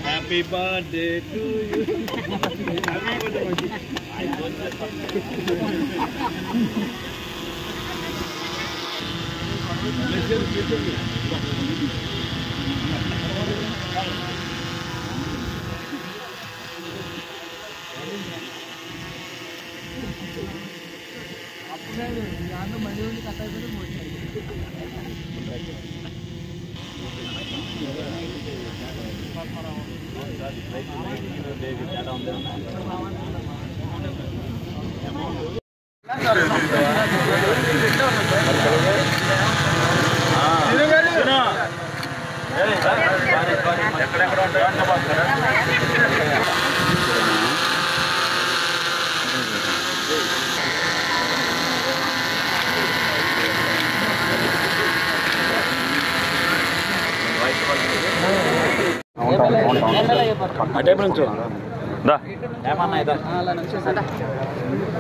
Happy birthday to you.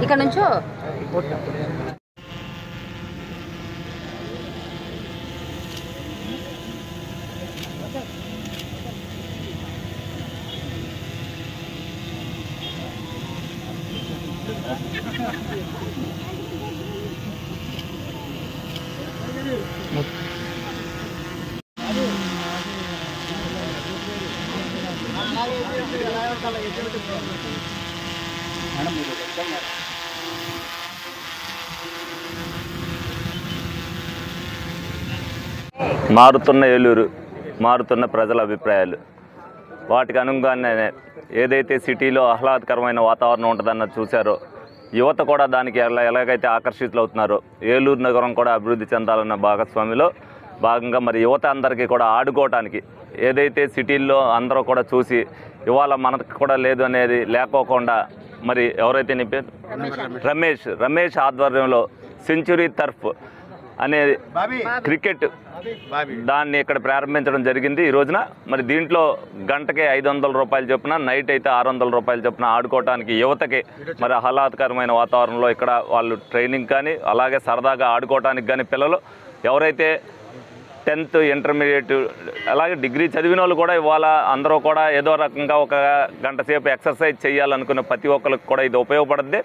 ఇక్కడ నుంచో మారుతున్న ఏలూరు, మారుతున్న ప్రజల అభిప్రాయాలు, వాటికి అనుగుణంగానే ఏదైతే సిటీలో ఆహ్లాదకరమైన వాతావరణం ఉంటుందన్నది చూశారో, యువత కూడా దానికి ఎలాగైతే ఆకర్షితులు అవుతున్నారో, ఏలూరు నగరం కూడా అభివృద్ధి చెందాలన్న భాగస్వామిలో భాగంగా మరి యువత అందరికీ కూడా ఆడుకోవటానికి ఏదైతే సిటీల్లో అందరూ కూడా చూసి ఇవాళ మనకు కూడా లేదు అనేది లేకోకుండా మరి ఎవరైతే నీ పేరు రమేష్ ఆధ్వర్యంలో సెంచురీ టర్ఫ్ అనే క్రికెట్ దాన్ని ఇక్కడ ప్రారంభించడం జరిగింది ఈ రోజున. మరి దీంట్లో గంటకే 500 రూపాయలు చొప్పున, నైట్ అయితే 600 రూపాయలు చొప్పున ఆడుకోవడానికి యువతకి మరి ఆహ్లాదకరమైన వాతావరణంలో ఇక్కడ వాళ్ళు ట్రైనింగ్ కానీ అలాగే సరదాగా ఆడుకోవడానికి కానీ పిల్లలు ఎవరైతే 10th ఇంటర్మీడియట్ అలాగే డిగ్రీ చదివిన వాళ్ళు కూడా ఇవాళ అందరూ కూడా ఏదో రకంగా ఒక గంట సేపు ఎక్సర్సైజ్ చేయాలనుకున్న ప్రతి ఒక్కరికి కూడా ఇది ఉపయోగపడుద్ది.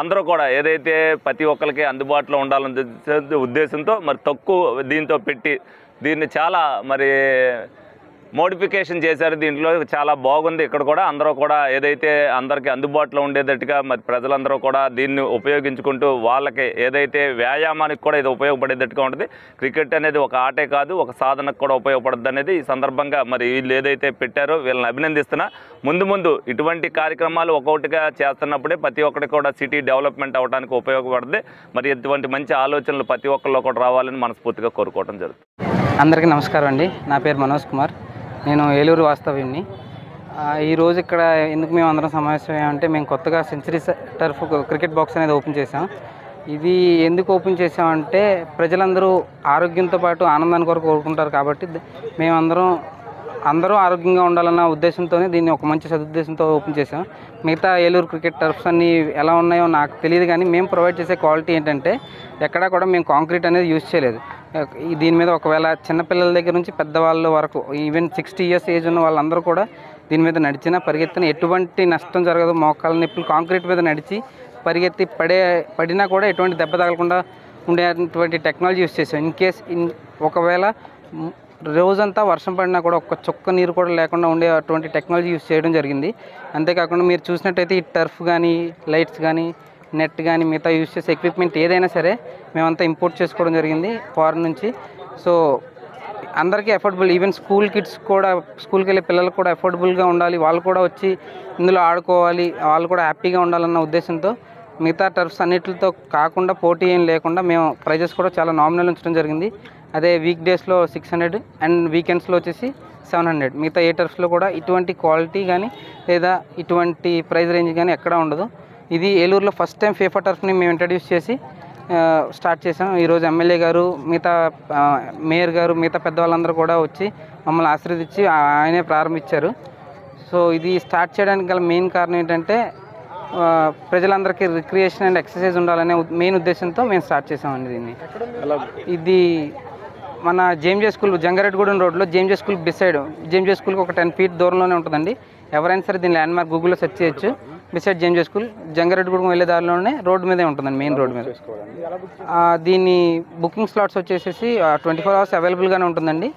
అందరూ కూడా ఏదైతే ప్రతి ఒక్కరికి అందుబాటులో ఉండాలనే ఉద్దేశంతో మరి తక్కువ దీంతో పెట్టి దీన్ని చాలా మరి మోడిఫికేషన్ చేశారు. దీంట్లో చాలా బాగుంది. ఇక్కడ కూడా అందరూ కూడా ఏదైతే అందరికీ అందుబాటులో ఉండేటట్టుగా మరి ప్రజలందరూ కూడా దీన్ని ఉపయోగించుకుంటూ వాళ్ళకి ఏదైతే వ్యాయామానికి కూడా ఇది ఉపయోగపడేటట్టుగా ఉంటుంది. క్రికెట్ అనేది ఒక ఆటే కాదు, ఒక సాధనకు కూడా ఉపయోగపడుతుంది అనేది ఈ సందర్భంగా మరి వీళ్ళు ఏదైతే పెట్టారో వీళ్ళని అభినందిస్తున్నా. ముందు ఇటువంటి కార్యక్రమాలు ఒక్కొక్కటిగా చేస్తున్నప్పుడే ప్రతి ఒక్కరికి కూడా సిటీ డెవలప్మెంట్ అవ్వడానికి ఉపయోగపడుతుంది. మరి ఇటువంటి మంచి ఆలోచనలు ప్రతి ఒక్కరిలో కూడా రావాలని మనస్ఫూర్తిగా కోరుకోవడం జరుగుతుంది. అందరికీ నమస్కారం అండి. నా పేరు మనోజ్ కుమార్. నేను ఏలూరు వాస్తవ్యుని. ఈరోజు ఇక్కడ ఎందుకు మేము అందరం సమావేశమయ్యామంటే, మేము కొత్తగా సెంచరీ టర్ఫ్ క్రికెట్ బాక్స్ అనేది ఓపెన్ చేసాం. ఇది ఎందుకు ఓపెన్ చేసామంటే, ప్రజలందరూ ఆరోగ్యంతో పాటు ఆనందాన్ని కొరకు కోరుకుంటారు కాబట్టి అందరూ ఆరోగ్యంగా ఉండాలన్న ఉద్దేశంతోనే దీన్ని ఒక మంచి సదుద్దేశంతో ఓపెన్ చేసాం. మిగతా ఏలూరు క్రికెట్ టర్ఫ్స్ అన్నీ ఎలా ఉన్నాయో నాకు తెలియదు, కానీ మేము ప్రొవైడ్ చేసే క్వాలిటీ ఏంటంటే ఎక్కడా కూడా మేము కాంక్రీట్ అనేది యూజ్ చేయలేదు. దీని మీద ఒకవేళ చిన్నపిల్లల దగ్గర నుంచి పెద్దవాళ్ళ వరకు ఈవెన్ 60 years ఏజ్ ఉన్న వాళ్ళందరూ కూడా దీని మీద నడిచినా పరిగెత్తిన ఎటువంటి నష్టం జరగదు. మోకాళ్ళ నొప్పులు కాంక్రీట్ మీద నడిచి పరిగెత్తి పడినా కూడా ఎటువంటి దెబ్బ తగలకుండా ఉండేటువంటి టెక్నాలజీ యూజ్ చేసాం. ఒకవేళ రోజంతా వర్షం పడినా కూడా ఒక్క చుక్క నీరు కూడా లేకుండా ఉండే అటువంటి టెక్నాలజీ యూజ్ చేయడం జరిగింది. అంతేకాకుండా మీరు చూసినట్టయితే ఈ టర్ఫ్ కానీ, లైట్స్ కానీ, నెట్ కానీ, మిగతా యూజ్ చేసే ఎక్విప్మెంట్ ఏదైనా సరే మేమంతా ఇంపోర్ట్ చేసుకోవడం జరిగింది ఫారెన్ నుంచి. సో అందరికీ అఫోర్డబుల్, ఈవెన్ స్కూల్ కిడ్స్ కూడా, స్కూల్కి వెళ్ళే పిల్లలకు కూడా అఫోర్డబుల్గా ఉండాలి, వాళ్ళు కూడా వచ్చి ఇందులో ఆడుకోవాలి, వాళ్ళు కూడా హ్యాపీగా ఉండాలన్న ఉద్దేశంతో మిగతా టర్ఫ్స్ అన్నిటితో కాకుండా పోటీ ఏం లేకుండా మేము ప్రైజెస్ కూడా చాలా నామినల్ ఉంచడం జరిగింది. అదే వీక్ డేస్లో 600 అండ్ వీకెండ్స్లో వచ్చేసి 700. మిగతా ఏ టర్ఫ్స్లో కూడా ఇటువంటి క్వాలిటీ కానీ లేదా ఇటువంటి ప్రైజ్ రేంజ్ కానీ ఎక్కడా ఉండదు. ఇది ఏలూరులో ఫస్ట్ టైం ఫీఫా టర్ఫ్ని మేము ఇంట్రడ్యూస్ చేసి స్టార్ట్ చేసాం. ఈరోజు ఎమ్మెల్యే గారు, మిగతా మేయర్ గారు, మిగతా పెద్దవాళ్ళందరూ కూడా వచ్చి మమ్మల్ని ఆశీర్వదించి ఆయనే ప్రారంభించారు. సో ఇది స్టార్ట్ చేయడానికి గల మెయిన్ కారణం ఏంటంటే ప్రజలందరికీ రిక్రియేషన్ అండ్ ఎక్సర్సైజ్ ఉండాలనే మెయిన్ ఉద్దేశంతో మేము స్టార్ట్ చేసామండి దీన్ని. ఇది మన జేఎంజే స్కూల్, జంగారెడ్డిగూడెం రోడ్లో జేఎంజే స్కూల్ బిసైడ్, జేఎంజే స్కూల్కి ఒక 10 feet దూరంలోనే ఉంటుందండి. ఎవరైనా సరే దీని ల్యాండ్ మార్క్ గూగుల్లో సెర్చ్ చేయొచ్చు. బిసైడ్ జేఎంజే స్కూల్, జంగారెడ్డిగూడెం వెళ్ళే దారిలోనే రోడ్డు మీదే ఉంటుందండి, మెయిన్ రోడ్ మీద. దీన్ని బుకింగ్ స్లాట్స్ వచ్చేసి 24 hours అవైలబుల్గానే ఉంటుందండి.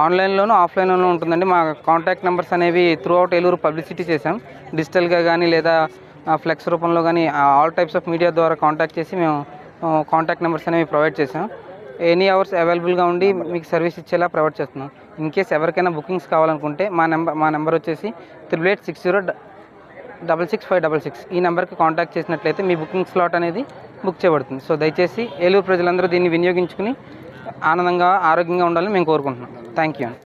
ఆన్లైన్లోనూ ఆఫ్లైన్లోనూ ఉంటుందండి. మా కాంటాక్ట్ నెంబర్స్ అనేవి త్రూ అవుట్ ఏలూరు పబ్లిసిటీ చేసాం. డిజిటల్గా కానీ లేదా ఫ్లెక్స్ రూపంలో కానీ ఆల్ టైప్స్ ఆఫ్ మీడియా ద్వారా కాంటాక్ట్ చేసి మేము కాంటాక్ట్ నెంబర్స్ అనేవి ప్రొవైడ్ చేసాం. ఎనీ అవర్స్ అవైలబుల్గా ఉండి మీకు సర్వీస్ ఇచ్చేలా ప్రొవైడ్ చేస్తున్నాం. ఇన్ కేస్ ఎవరికైనా బుకింగ్స్ కావాలనుకుంటే మా నెంబర్ వచ్చేసి 8860666566. ఈ నెంబర్కి కాంటాక్ట్ చేసినట్లయితే మీ బుకింగ్ స్లాట్ అనేది బుక్ చేయబడుతుంది. సో దయచేసి ఏలూరు ప్రజలందరూ దీన్ని వినియోగించుకుని ఆనందంగా, ఆరోగ్యంగా ఉండాలని మేము కోరుకుంటున్నాం. Thank you.